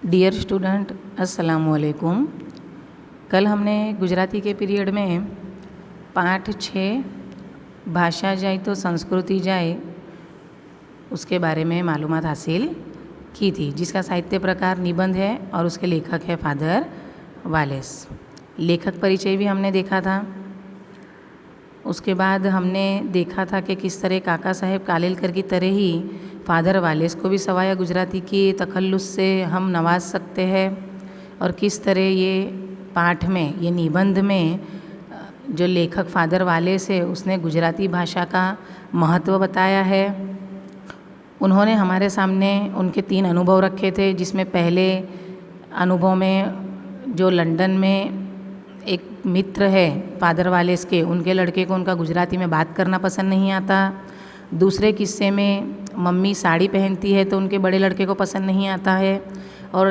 Dear student, अस्सलामुअलैकुम। कल हमने गुजराती के पीरियड में पाठ 6 भाषा जाए तो संस्कृति जाए उसके बारे में मालूमात हासिल की थी, जिसका साहित्य प्रकार निबंध है और उसके लेखक है फादर वालेस। लेखक परिचय भी हमने देखा था। उसके बाद हमने देखा था कि किस तरह काका साहेब कालेलकर की तरह ही फादर वालेस को भी सवाया गुजराती की तखल्लुस से हम नवाज सकते हैं, और किस तरह ये पाठ में, ये निबंध में जो लेखक फादर वालेस है उसने गुजराती भाषा का महत्व बताया है। उन्होंने हमारे सामने उनके 3 अनुभव रखे थे, जिसमें पहले अनुभव में जो लंदन में एक मित्र है फादर वालेस के, उनके लड़के को उनका गुजराती में बात करना पसंद नहीं आता। दूसरे किस्से में मम्मी साड़ी पहनती है तो उनके बड़े लड़के को पसंद नहीं आता है। और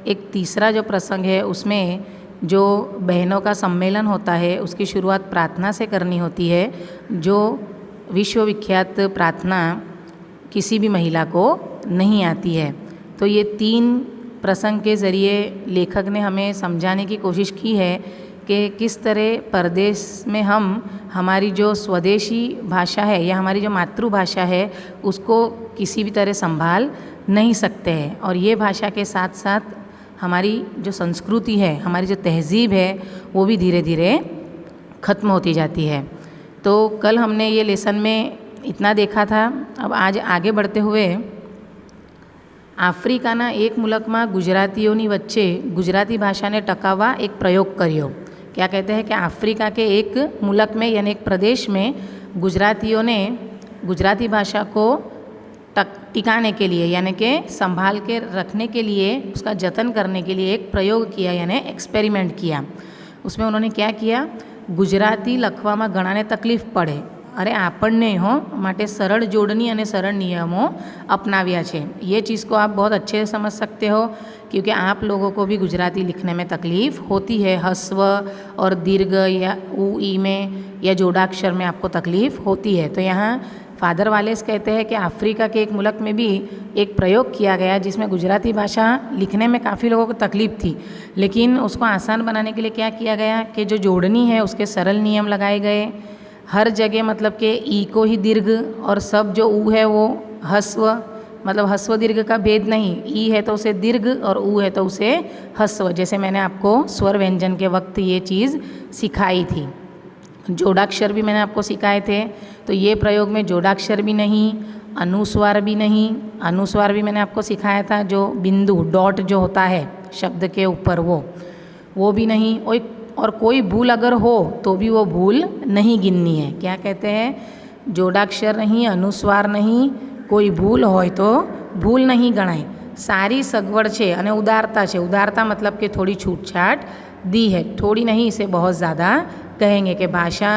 एक तीसरा जो प्रसंग है उसमें जो बहनों का सम्मेलन होता है उसकी शुरुआत प्रार्थना से करनी होती है, जो विश्वविख्यात प्रार्थना किसी भी महिला को नहीं आती है। तो ये 3 प्रसंग के ज़रिए लेखक ने हमें समझाने की कोशिश की है कि किस तरह परदेश में हम हमारी जो स्वदेशी भाषा है या हमारी जो मातृभाषा है उसको किसी भी तरह संभाल नहीं सकते हैं, और ये भाषा के साथ साथ हमारी जो संस्कृति है, हमारी जो तहज़ीब है, वो भी धीरे धीरे ख़त्म होती जाती है। तो कल हमने ये लेसन में इतना देखा था। अब आज आगे बढ़ते हुए आफ्रिकाना एक मुल्कમાં गुजरातीओनी वच्चे गुजराती भाषा ने टकावा एक प्रयोग कर्यो। क्या कहते हैं कि अफ्रीका के एक मुल्क में यानी एक प्रदेश में गुजरातियों ने गुजराती भाषा को टिकाने के लिए यानी कि संभाल के रखने के लिए, उसका जतन करने के लिए एक प्रयोग किया यानी एक्सपेरिमेंट किया। उसमें उन्होंने क्या किया, गुजराती लखवामां घणाने तकलीफ पड़े, अरे आपने हो माटे सरल जोड़नी और सरल नियमों अपनाव्या छे। ये चीज़ को आप बहुत अच्छे से समझ सकते हो, क्योंकि आप लोगों को भी गुजराती लिखने में तकलीफ़ होती है। हस्व और दीर्घ या ऊ ई में या जोड़ाक्षर में आपको तकलीफ़ होती है। तो यहाँ फादर वालेस कहते हैं कि अफ्रीका के एक मुल्क में भी एक प्रयोग किया गया जिसमें गुजराती भाषा लिखने में काफ़ी लोगों को तकलीफ़ थी, लेकिन उसको आसान बनाने के लिए क्या किया गया कि जो जोड़नी है उसके सरल नियम लगाए गए। हर जगह मतलब कि ई को ही दीर्घ और सब जो ऊ है वो हस्व, मतलब हस्व दीर्घ का भेद नहीं, ई है तो उसे दीर्घ और ऊ है तो उसे हस्व, जैसे मैंने आपको स्वर व्यंजन के वक्त ये चीज़ सिखाई थी। जोड़ाक्षर भी मैंने आपको सिखाए थे। तो ये प्रयोग में जोड़ाक्षर भी नहीं, अनुस्वार भी नहीं। अनुस्वार भी मैंने आपको सिखाया था, जो बिंदु डॉट जो होता है शब्द के ऊपर वो भी नहीं। और कोई भूल अगर हो तो भी वो भूल नहीं गिननी है। क्या कहते हैं, जोड़ाक्षर नहीं, अनुस्वार नहीं, कोई भूल हो तो भूल नहीं गणाय। सारी सगवड़ छे अने उदारता छे। उदारता मतलब कि थोड़ी छूटछाट दी है, थोड़ी नहीं, इसे बहुत ज़्यादा कहेंगे कि भाषा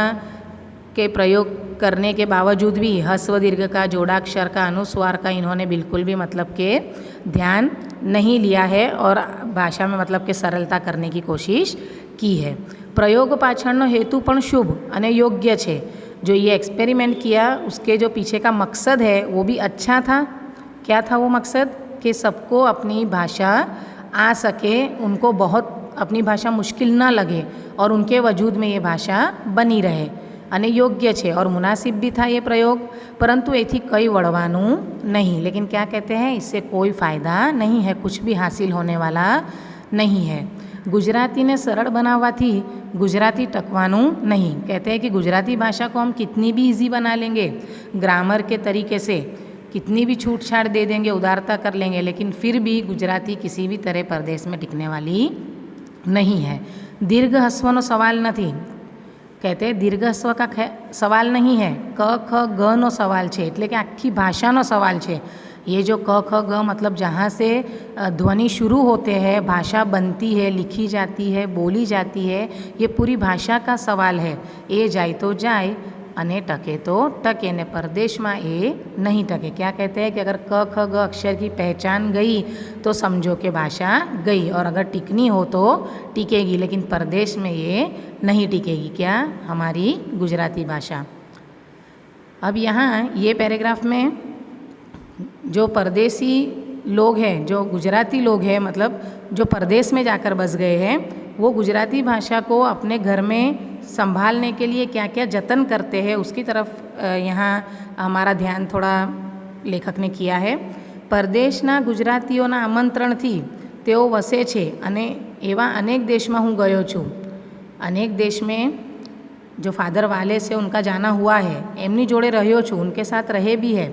के प्रयोग करने के बावजूद भी हस्व दीर्घ का, जोड़ाक्षर का, अनुस्वार का इन्होंने बिल्कुल भी मतलब के ध्यान नहीं लिया है और भाषा में मतलब के सरलता करने की कोशिश की है। प्रयोग पाछळनो हेतु पण शुभ अने योग्य छे। जो ये एक्सपेरिमेंट किया उसके जो पीछे का मकसद है वो भी अच्छा था। क्या था वो मकसद, कि सबको अपनी भाषा आ सके, उनको बहुत अपनी भाषा मुश्किल ना लगे और उनके वजूद में ये भाषा बनी रहे। अने योग्य छे और मुनासिब भी था ये प्रयोग, परंतु एथी कई वळवानुं नहीं। लेकिन क्या कहते हैं, इससे कोई फ़ायदा नहीं है, कुछ भी हासिल होने वाला नहीं है। गुजराती ने सरल बनावाथी गुजराती टकवानुं नहीं। कहते हैं कि गुजराती भाषा को हम कितनी भी इजी बना लेंगे, ग्रामर के तरीके से कितनी भी छूट छाट दे देंगे, उदारता कर लेंगे, लेकिन फिर भी गुजराती किसी भी तरह परदेश में टिकने वाली नहीं है। दीर्घ हस्वनो सवाल नहीं। कहते हैं दीर्घ हस्व का सवाल नहीं है, क ख ग नो सवाल है, એટલે કે આખી ભાષાનો સવાल है। ये जो क ख ग मतलब जहाँ से ध्वनि शुरू होते हैं, भाषा बनती है, लिखी जाती है, बोली जाती है, ये पूरी भाषा का सवाल है। ए जाए तो जाए अने टके तो टके, ने परदेश में ए नहीं टके। क्या कहते हैं कि अगर क ख ग अक्षर की पहचान गई तो समझो कि भाषा गई, और अगर टिकनी हो तो टिकेगी, लेकिन परदेश में ये नहीं टिकेगी। क्या, हमारी गुजराती भाषा। अब यहाँ ये पैराग्राफ में जो परदेसी लोग हैं, जो गुजराती लोग हैं, मतलब जो परदेश में जाकर बस गए हैं, वो गुजराती भाषा को अपने घर में संभालने के लिए क्या क्या जतन करते हैं उसकी तरफ यहाँ हमारा ध्यान थोड़ा लेखक ने किया है। परदेशના ગુજરાતીઓના આમંત્રણથી તેઓ વસે છે અને એવા अनेक देश में हूँ गयो छूँ। अनेक देश में जो फादर वाले से उनका जाना हुआ है, एमनी जोड़े रह्यो छूँ, उनके साथ रहे भी है,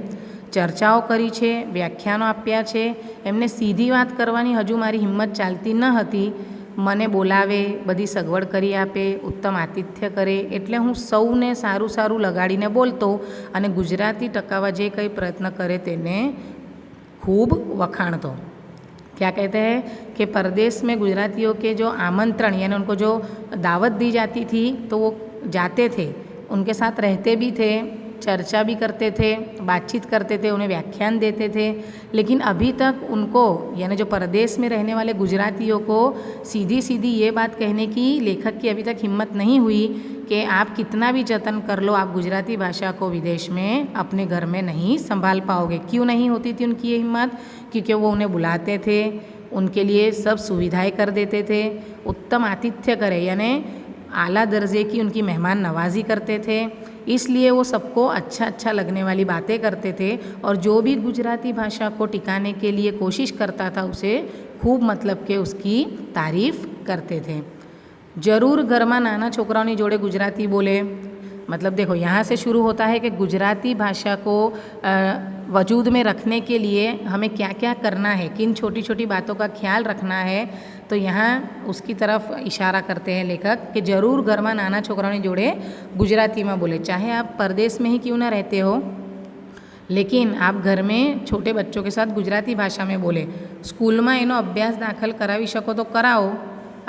चर्चाओं करी छे, व्याख्यानों आप्या छे। एमने सीधी बात करवानी हजू मारी हिम्मत चालती न हती। मने बोलावे, बधी सगवड़ करी आपे, उत्तम आतिथ्य करे, एटले हूँ सौने सारू सारू लगाड़ीने बोलतो अने गुजराती टकावा जे कई प्रयत्न करे तेने खूब वखाणतो। क्या कहते हैं कि परदेश में गुजरातियों के जो आमंत्रण यानी उनको जो दावत दी जाती थी तो वो जाते थे, उनके साथ रहते भी थे, चर्चा भी करते थे, बातचीत करते थे, उन्हें व्याख्यान देते थे। लेकिन अभी तक उनको यानी जो परदेश में रहने वाले गुजरातियों को सीधी सीधी ये बात कहने की लेखक की अभी तक हिम्मत नहीं हुई कि आप कितना भी जतन कर लो, आप गुजराती भाषा को विदेश में अपने घर में नहीं संभाल पाओगे। क्यों नहीं होती थी उनकी ये हिम्मत? क्योंकि वो उन्हें बुलाते थे, उनके लिए सब सुविधाएं कर देते थे, उत्तम आतिथ्य करे यानी आला दर्जे की उनकी मेहमान नवाजी करते थे। इसलिए वो सबको अच्छा अच्छा लगने वाली बातें करते थे और जो भी गुजराती भाषा को टिकाने के लिए कोशिश करता था उसे खूब मतलब के उसकी तारीफ़ करते थे। जरूर घर में नाना छोकराओनी जोड़े गुजराती बोले। मतलब देखो यहाँ से शुरू होता है कि गुजराती भाषा को वजूद में रखने के लिए हमें क्या क्या करना है, किन छोटी छोटी बातों का ख्याल रखना है। तो यहाँ उसकी तरफ इशारा करते हैं लेखक कि ज़रूर घर में नाना छोकराओनी जोड़े गुजराती में बोले। चाहे आप परदेश में ही क्यों ना रहते हो, लेकिन आप घर में छोटे बच्चों के साथ गुजराती भाषा में बोले। स्कूल में एनो अभ्यास दाखल करावी शको तो कराओ,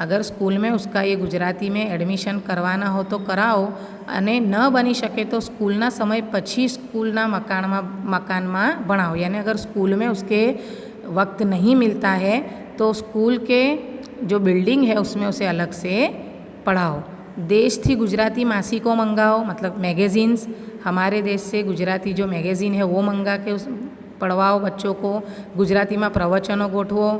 अगर स्कूल में उसका ये गुजराती में एडमिशन करवाना हो तो कराओ, अने न बनी शके तो स्कूलना समय पछी स्कूलना मकान में भणाओ। यानी अगर स्कूल में उसके वक्त नहीं मिलता है तो स्कूल के जो बिल्डिंग है उसमें उसे अलग से पढ़ाओ। देश थी गुजराती मासिकों मंगाओ, मतलब मैगज़ीन्स, हमारे देश से गुजराती जो मैगज़ीन है वो मंगा के उस पढ़वाओ बच्चों को। गुजराती में प्रवचनों गोठवो,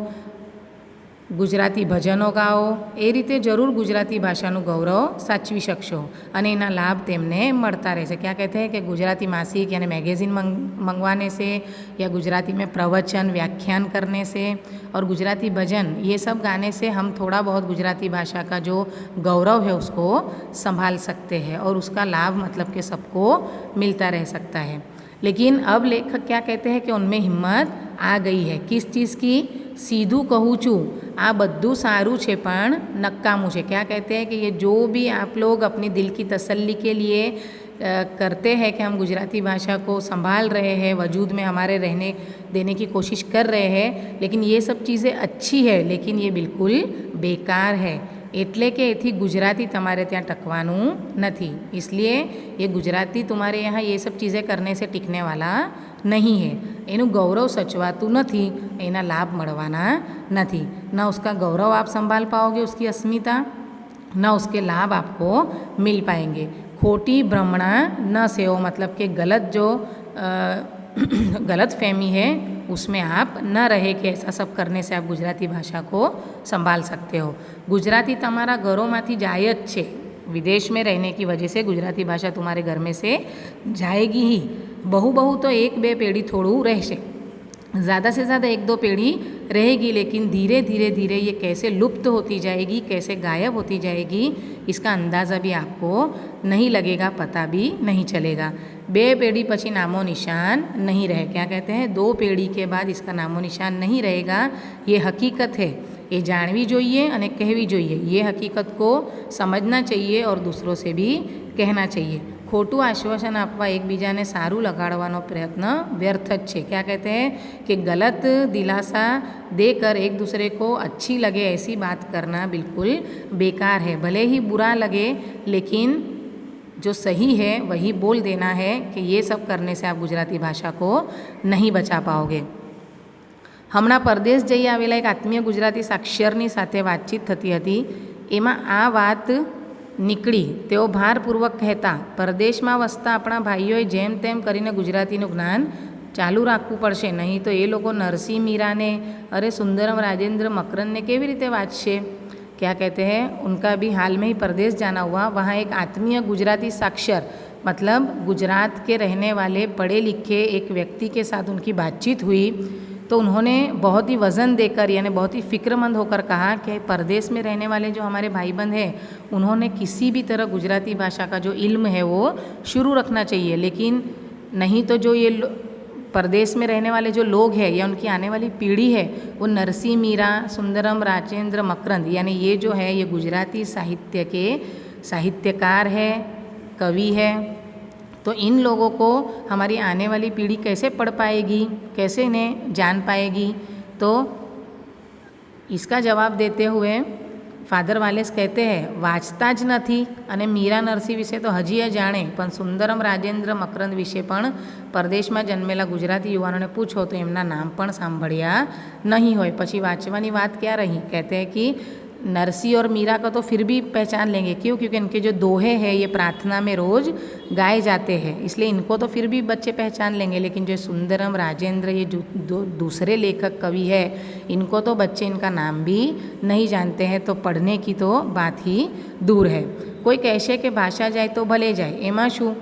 गुजराती भजनों गाओ। ए रीते जरूर गुजराती भाषाનું गौरव साचवी शकशो અને એના લાભ તેમને મળતા રહેશે। क्या कहते हैं कि गुजराती मासिक यानी मैगज़ीन मंगवाने से या गुजराती में प्रवचन व्याख्यान करने से और गुजराती भजन ये सब गाने से हम थोड़ा बहुत गुजराती भाषा का जो गौरव है उसको संभाल सकते हैं और उसका लाभ मतलब कि सबको मिलता रह सकता है। लेकिन अब लेखक क्या कहते हैं कि उनमें हिम्मत आ गई है। किस चीज़ की? सीधू कहूँ छूँ आ बद्दू सारू छे पण नक्कामू छे। क्या कहते हैं कि ये जो भी आप लोग अपनी दिल की तसल्ली के लिए करते हैं कि हम गुजराती भाषा को संभाल रहे हैं, वजूद में हमारे रहने देने की कोशिश कर रहे हैं, लेकिन ये सब चीज़ें अच्छी है लेकिन ये बिल्कुल बेकार है। एटले के एथी गुजराती तमारे त्यां टकवानुं नथी। इसलिए ये गुजराती तुम्हारे यहाँ ये सब चीज़ें करने से टिकने वाला नहीं है। एनु गौरव सचवातुं नथी, एना लाभ मळवाना नथी। न उसका गौरव आप संभाल पाओगे, उसकी अस्मिता, न उसके लाभ आपको मिल पाएंगे। खोटी भ्रमणा न सेओ, मतलब कि गलत जो गलत फहमी है उसमें आप न रहे कि ऐसा सब करने से आप गुजराती भाषा को संभाल सकते हो। गुजराती तमारा घरोमांथी जाए ज छे, विदेश में रहने की वजह से गुजराती भाषा तुम्हारे घर में से जाएगी ही। बहु तो एक बे पेढ़ी थोड़ू रहशे, ज़्यादा से ज़्यादा एक दो पीढ़ी रहेगी, लेकिन धीरे धीरे धीरे ये कैसे लुप्त होती जाएगी, कैसे गायब होती जाएगी, इसका अंदाज़ा भी आपको नहीं लगेगा, पता भी नहीं चलेगा। बे पीढ़ी पछी नामो निशान नहीं रहे। क्या कहते हैं? 2 पीढ़ी के बाद इसका नामो निशान नहीं रहेगा। ये हकीकत है, ये जानवी जोइए और कहवी जोइए। ये हकीकत को समझना चाहिए और दूसरों से भी कहना चाहिए। खोटू आश्वासन आपवा एकबीजाने सारू लगाड़वानो प्रयत्न व्यर्थ ज छे। क्या कहते हैं कि गलत दिलासा देकर एक दूसरे को अच्छी लगे ऐसी बात करना बिल्कुल बेकार है। भले ही बुरा लगे लेकिन जो सही है वही बोल देना है कि ये सब करने से आप गुजराती भाषा को नहीं बचा पाओगे। हमणां परदेश जई आवेला एक आत्मीय गुजराती साक्षरनी साथे वातचीत थती हती, एमां आ वात નીકળી। તેઓ ભારપૂર્વક કહેતા, પરદેશમાં વસતા આપણા ભાઈઓએ જેમ તેમ કરીને ગુજરાતીનું જ્ઞાન ચાલુ રાખવું પડશે, નહીં તો એ લોકો નરસિંહ મીરાને અરે सुंदरम राजेंद्र मकरंद ने કેવી રીતે વાંચશે। क्या कहते हैं, उनका भी हाल में ही प्रदेश जाना हुआ, वहाँ एक आत्मीय गुजराती साक्षर मतलब गुजरात के रहने वाले पढ़े लिखे एक व्यक्ति के साथ उनकी बातचीत हुई, तो उन्होंने बहुत ही वज़न देकर यानी बहुत ही फ़िक्रमंद होकर कहा कि परदेश में रहने वाले जो हमारे भाई बंद हैं उन्होंने किसी भी तरह गुजराती भाषा का जो इल्म है वो शुरू रखना चाहिए, लेकिन नहीं तो जो ये परदेश में रहने वाले जो लोग हैं या उनकी आने वाली पीढ़ी है वो नरसिंह मीरा, सुंदरम राजेंद्र मकरंद यानी ये जो है ये गुजराती साहित्य के साहित्यकार है, कवि है, तो इन लोगों को हमारी आने वाली पीढ़ी कैसे पढ़ पाएगी, कैसे इन्हें जान पाएगी। तो इसका जवाब देते हुए फादर वालेस कहते हैं वाँचता ज નથી અને મીરા નરસિંહ વિશે તો હજી જાણે, પણ સુંદરમ રાજેન્દ્ર મકરંદ વિશે પણ પરદેશમાં જન્મેલા ગુજરાતી યુવાનોને પૂછો તો એમના નામ પણ સાંભળ્યા નહીં હોય। પછી વાંચવાની વાત ક્યાં રહી। कहते हैं कि नरसिंह और मीरा का तो फिर भी पहचान लेंगे, क्यों, क्योंकि इनके जो दोहे हैं ये प्रार्थना में रोज़ गाए जाते हैं, इसलिए इनको तो फिर भी बच्चे पहचान लेंगे। लेकिन जो सुंदरम राजेंद्र ये जो दूसरे लेखक कवि है इनको तो बच्चे इनका नाम भी नहीं जानते हैं, तो पढ़ने की तो बात ही दूर है। कोई कैसे कि भाषा जाए तो भले जाए, एमा शू,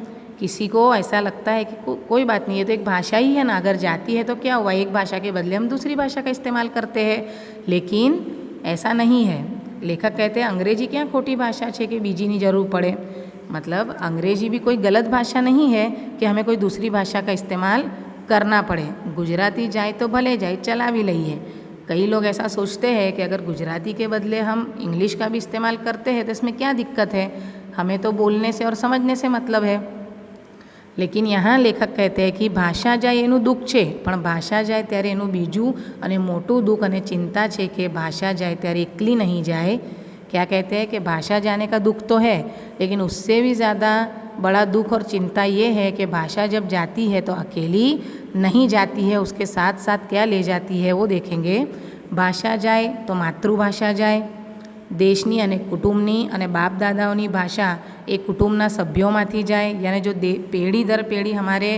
किसी को ऐसा लगता है कि कोई बात नहीं, ये तो एक भाषा ही है ना, अगर जाती है तो क्या हुआ, एक भाषा के बदले हम दूसरी भाषा का इस्तेमाल करते हैं, लेकिन ऐसा नहीं है। लेखक कहते हैं अंग्रेजी क्या खोटी भाषा है कि बीजीनी जरूर पड़े, मतलब अंग्रेजी भी कोई गलत भाषा नहीं है कि हमें कोई दूसरी भाषा का इस्तेमाल करना पड़े। गुजराती जाए तो भले जाए, चला भी लई है। कई लोग ऐसा सोचते हैं कि अगर गुजराती के बदले हम इंग्लिश का भी इस्तेमाल करते हैं तो इसमें क्या दिक्कत है, हमें तो बोलने से और समझने से मतलब है। लेकिन यहाँ लेखक कहते हैं कि भाषा जाए एનું દુઃખ છે, પણ ભાષા જાય ત્યારે એનું બીજું અને મોટું દુઃખ અને चिंता છે कि भाषा जाए ત્યારે એકલી नहीं जाए। क्या कहते हैं कि भाषा जाने का दुख तो है, लेकिन उससे भी ज़्यादा बड़ा दुख और चिंता ये है कि भाषा जब जाती है तो अकेली नहीं जाती है, उसके साथ साथ क्या ले जाती है वो देखेंगे। भाषा जाए तो मातृभाषा जाए, देशनी अने कुटुंबनी अने बाप दादाओनी भाषा एक कुटुंबना सभ्योमांथी जाए, यानी जो पीढ़ी दर पीढ़ी हमारे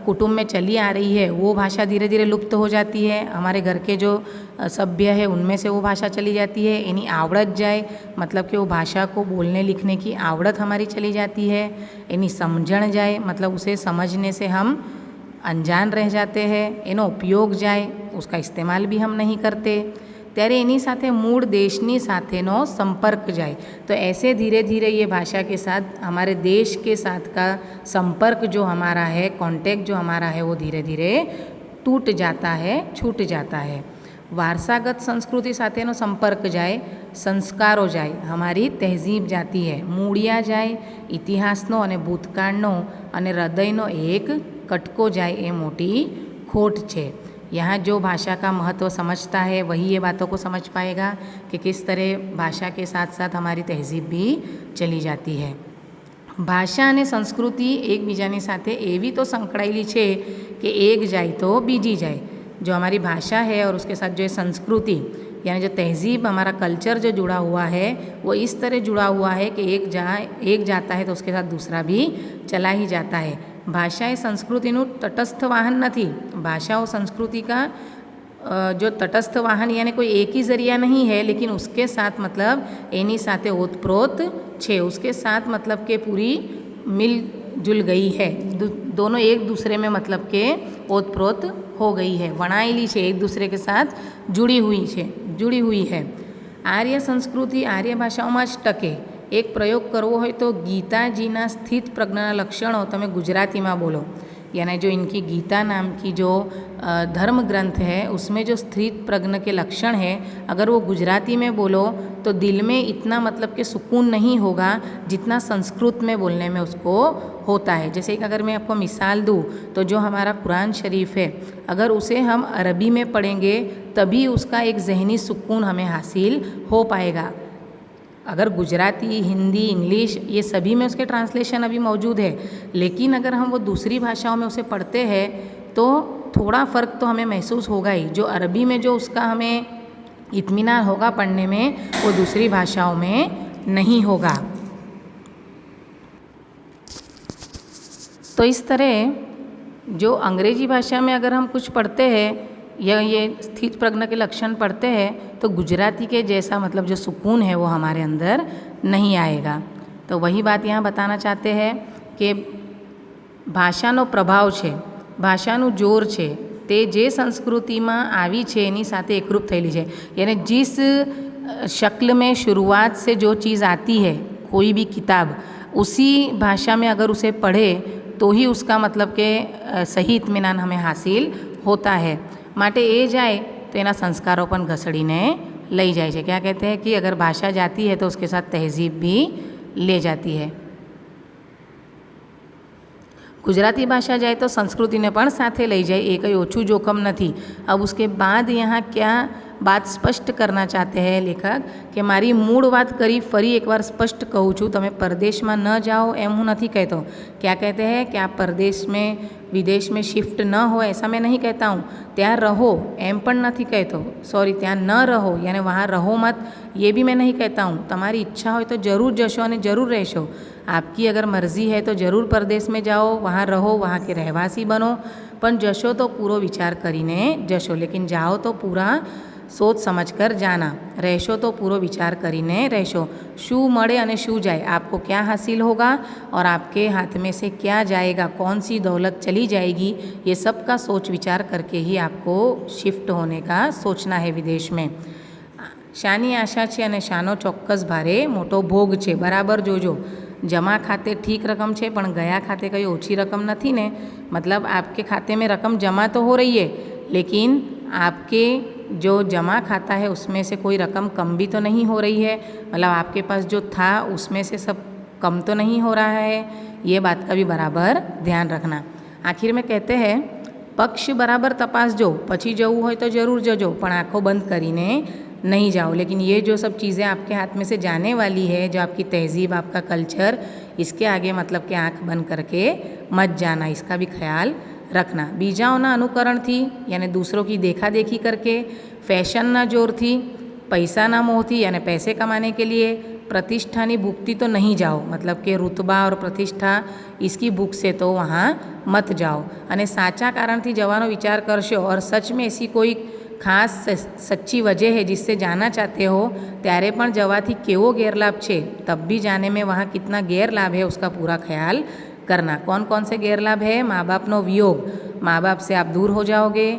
कुटुंब में चली आ रही है वो भाषा धीरे धीरे लुप्त हो जाती है। हमारे घर के जो सभ्य है उनमें से वो भाषा चली जाती है, एनी आवड़त जाए, मतलब कि वो भाषा को बोलने लिखने की आवड़त हमारी चली जाती है। एनी समझण जाए, मतलब उसे समझने से हम अनजान रह जाते हैं। एनो उपयोग जाए, उसका इस्तेमाल भी हम नहीं करते। ત્યારે એની સાથે મૂળ દેશની સાથેનો संपर्क जाए, तो ऐसे धीरे धीरे ये भाषा के साथ हमारे देश के साथ का संपर्क जो हमारा है, कांटेक्ट जो हमारा है वो धीरे धीरे टूट जाता है, छूट जाता है। वारसागत संस्कृति સાથેનો संपर्क जाए, संस्कारो जाए, हमारी तहजीब जाती है, मूड़िया जाए, इतिहासनो अने भूतकाळनो अने हृदयनो एक कटको जाए, ए मोटी खोट छे। यहाँ जो भाषा का महत्व समझता है वही ये बातों को समझ पाएगा कि किस तरह भाषा के साथ साथ हमारी तहजीब भी चली जाती है। भाषा અને संस्कृति એકબીજાની સાથે એવી તો સંકળાયેલી છે कि एक जाए तो बीजी जाए। जो हमारी भाषा है और उसके साथ जो है संस्कृति यानी जो तहजीब हमारा कल्चर जो जुड़ा हुआ है वो इस तरह जुड़ा हुआ है कि एक जाता है तो उसके साथ दूसरा भी चला ही जाता है। भाषा ए संस्कृतिનું तटस्थ वाहन नहीं, भाषा और संस्कृति का जो तटस्थ वाहन यानी कोई एक ही ज़रिया नहीं है, लेकिन उसके साथ मतलब एनी साथे ओतप्रोत छे, उसके साथ मतलब के पूरी मिलजुल गई है, दोनों एक दूसरे में मतलब के ओतप्रोत हो गई है, वणाएली है, एक दूसरे के साथ जुड़ी हुई है। आर्य संस्कृति आर्य भाषाओं में ज टके। एक प्रयोग करवो हो तो गीताजीना स्थित प्रज्ञाना लक्षणों तमे गुजराती में बोलो, यानी जो इनकी गीता नाम की जो धर्म ग्रंथ है उसमें जो स्थित प्रज्ञ के लक्षण है अगर वो गुजराती में बोलो तो दिल में इतना मतलब कि सुकून नहीं होगा जितना संस्कृत में बोलने में उसको होता है। जैसे कि अगर मैं आपको मिसाल दूँ तो जो हमारा कुरान शरीफ है अगर उसे हम अरबी में पढ़ेंगे तभी उसका एक जहनी सुकून हमें हासिल हो पाएगा। अगर गुजराती, हिंदी, इंग्लिश ये सभी में उसके ट्रांसलेशन अभी मौजूद है, लेकिन अगर हम वो दूसरी भाषाओं में उसे पढ़ते हैं तो थोड़ा फ़र्क तो हमें महसूस होगा ही। जो अरबी में जो उसका हमें इत्मीनान होगा पढ़ने में वो दूसरी भाषाओं में नहीं होगा। तो इस तरह जो अंग्रेजी भाषा में अगर हम कुछ पढ़ते हैं या ये स्थित प्रज्ञ के लक्षण पढ़ते हैं तो गुजराती के जैसा मतलब जो सुकून है वो हमारे अंदर नहीं आएगा। तो वही बात यहाँ बताना चाहते हैं कि ભાષાનો પ્રભાવ છે, ભાષાનું જોર છે તે જે સંસ્કૃતિમાં આવી છે એની સાથે એકરૂપ થયેલી છે। यानी जिस शक्ल में शुरुआत से जो चीज़ आती है कोई भी किताब उसी भाषा में अगर उसे पढ़े तो ही उसका मतलब के सही इत्मीनान हमें हासिल होता है। माटे ए जाए तो एना संस्कारों पण घसड़ीने लई जाए छे। क्या कहते हैं कि अगर भाषा जाती है तो उसके साथ तहजीब भी ले जाती है। गुजराती भाषा जाए तो संस्कृति ने पण साथे लई जाए, ये कई ओछू जोखम नहीं। अब उसके बाद यहाँ क्या बात स्पष्ट करना चाहते हैं लेखक कि मारी मूળ बात करी फरी एक बार स्पष्ट कहूँ छूँ, तमे परदेश में न जाओ एम हूँ नहीं कहता। क्या कहते हैं कि आप परदेश में विदेश में शिफ्ट न हो ऐसा मैं नहीं कहता हूँ, ત્યાં रहो एम पण नहीं कहता, सॉरी ત્યાં न रहो यानी वहाँ रहो मत ये भी मैं नहीं कहता हूँ। तमारी इच्छा हो तो जरूर जशो और जरूर रहशो, आपकी अगर मर्जी है तो ज़रूर परदेश में जाओ, वहाँ रहो, वहाँ के रहवासी बनो, पण जशो तो पूरो विचार करीने जशो, लेकिन जाओ तो पूरा सोच समझ कर जाना, रहशो तो पूरो विचार करीने रहशो। शू मळे अने शू जाए, आपको क्या हासिल होगा और आपके हाथ में से क्या जाएगा, कौन सी दौलत चली जाएगी, ये सब का सोच विचार करके ही आपको शिफ्ट होने का सोचना है विदेश में। शानी आशा है अने शानो चौक्कस भारे मोटो भोग है। बराबर जोजो, जमा खाते ठीक रकम है पण गया खाते कई ओछी रकम नहीं ने, मतलब आपके खाते में रकम जमा तो हो रही है लेकिन आपके जो जमा खाता है उसमें से कोई रकम कम भी तो नहीं हो रही है, मतलब आपके पास जो था उसमें से सब कम तो नहीं हो रहा है। ये बात का भी बराबर ध्यान रखना। आखिर में कहते हैं पक्ष बराबर तपास जो, पछी जवू हो तो जरूर जजो पण आँखों बंद करीने नहीं जाओ। लेकिन ये जो सब चीज़ें आपके हाथ में से जाने वाली है, जो आपकी तहजीब आपका कल्चर, इसके आगे मतलब कि आँख बंद करके मत जाना, इसका भी ख्याल रखना। बीजाओना अनुकरण थी यानी दूसरों की देखा देखी करके, फैशन ना जोर थी, पैसा ना मोह थी यानी पैसे कमाने के लिए, प्रतिष्ठानी भूखती तो नहीं जाओ, मतलब कि रुतबा और प्रतिष्ठा इसकी भूख से तो वहाँ मत जाओ। अने साचा कारण थी जवानो विचार करशो और सच में ऐसी कोई खास सच्ची वजह है जिससे जाना चाहते हो, त्यारे पण जवाथी केवो गैरलाभ छे तब भी जाने में वहाँ कितना गैरलाभ है उसका पूरा ख्याल करना। कौन कौन से गैरलाभ है? माँ बाप नो वियोग, माँ बाप से आप दूर हो जाओगे,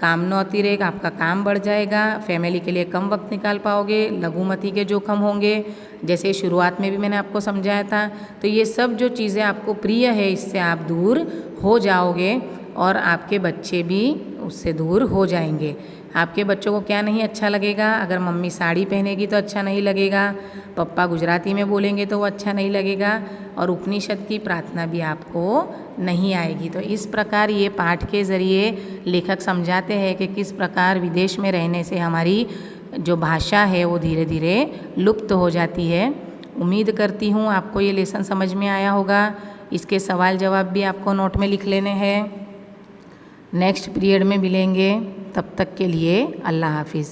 काम नो अतिरेक, आपका काम बढ़ जाएगा, फैमिली के लिए कम वक्त निकाल पाओगे, लघुमती के जोखम होंगे जैसे शुरुआत में भी मैंने आपको समझाया था। तो ये सब जो चीज़ें आपको प्रिय है इससे आप दूर हो जाओगे और आपके बच्चे भी उससे दूर हो जाएंगे। आपके बच्चों को क्या नहीं अच्छा लगेगा? अगर मम्मी साड़ी पहनेगी तो अच्छा नहीं लगेगा, पप्पा गुजराती में बोलेंगे तो वो अच्छा नहीं लगेगा और उपनिषद की प्रार्थना भी आपको नहीं आएगी। तो इस प्रकार ये पाठ के ज़रिए लेखक समझाते हैं कि किस प्रकार विदेश में रहने से हमारी जो भाषा है वो धीरे धीरे लुप्त हो जाती है। उम्मीद करती हूँ आपको ये लेसन समझ में आया होगा। इसके सवाल जवाब भी आपको नोट में लिख लेने हैं। नेक्स्ट पीरियड में मिलेंगे, तब तक के लिए अल्लाह हाफिज़।